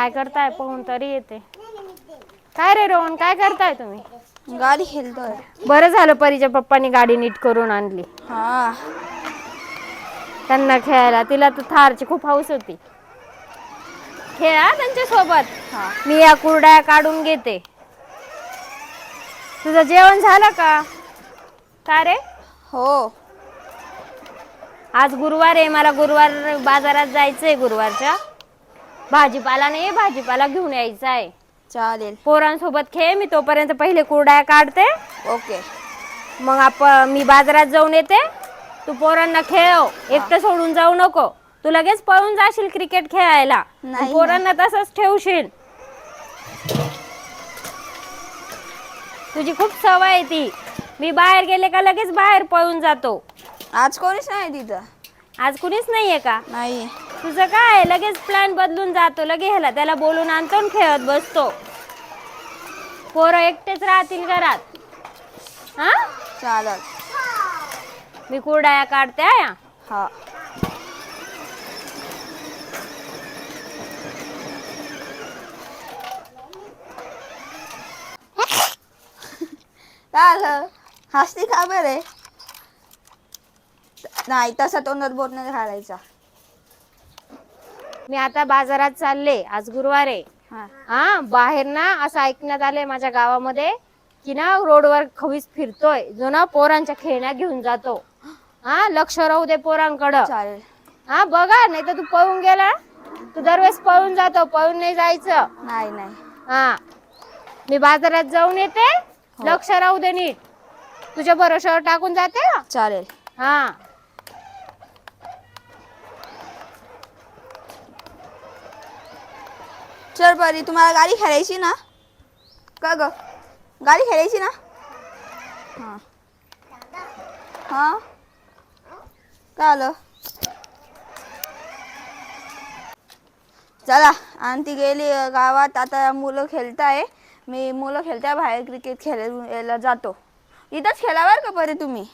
काय करताय पाहून तरी येते. काय रे रोहन, काय करताय तुम्ही? गाडी खेळतोय. बरं झालं परीच्या पप्पानी गाडी नीट करून आणली. हा त्यांना खेळायला, तिला तर थारची खूप हौस होती. खेळा त्यांच्या सोबत. हा मी या कुरड्या काढून घेते. तुझं जेवण झालं का? का रे? हो. आज गुरुवार आहे, मला गुरुवार बाजारात जायचंय. गुरुवारच्या भाजीपाला नाही, भाजीपाला घेऊन यायचा आहे. चालेल. पोरांसोबत खेळ, मी तोपर्यंत पहिले कुरड्या काढते. ओके. मग मी बाजारात जाऊन येते. तू पोरांना खेळव, एकटं सोडून जाऊ नको. तू लगेच पळून जाशील क्रिकेट खेळायला. पोरांना तसंच ठेवशील. तुझी खूप सवय आहे ती. मी बाहेर गेले का लगेच बाहेर पळून जातो. आज कोणीच नाही तिथं. आज कुणीच नाहीये का? नाही. तुझं काय लगेच प्लॅन बदलून जातो. लगे ह्याला त्याला बोलून आणतो आणि खेळत बसतो. पोरं एकटेच राहतील घरात. हा चालेल. मी कुरड्या काढते. हा काय हसती का बरे? नाही तसा तोंडात बोट नाही घालायचा. मी आता बाजारात चालले. आज गुरुवार आहे. हा बाहेर ना असं ऐकण्यात आलंय माझ्या गावामध्ये की ना रोडवर खवीस फिरतोय, जो ना पोरांच्या खेळण्या घेऊन जातो. हा लक्ष राहू दे पोरांकडं. चालेल. हा बघा, नाही तर तू पळून गेला. तू दरवेळेस पळून जातो, पळून नाही जायचं. नाही नाही. हा मी बाजारात जाऊन येते. लक्ष राहू दे नीट. तुझ्या भरोश्यावर टाकून जाते. चालेल. हा चल परी, तुम्हाला गाडी खेळायची ना? का ग गाडी खेळायची ना? हा हा काय आलं? चला. आणि ती गेली गावात. आता मुलं खेळताय. मी मुलं खेळताय बाहेर क्रिकेट खेळायला जातो. इथंच खेळावर का परी तुम्ही?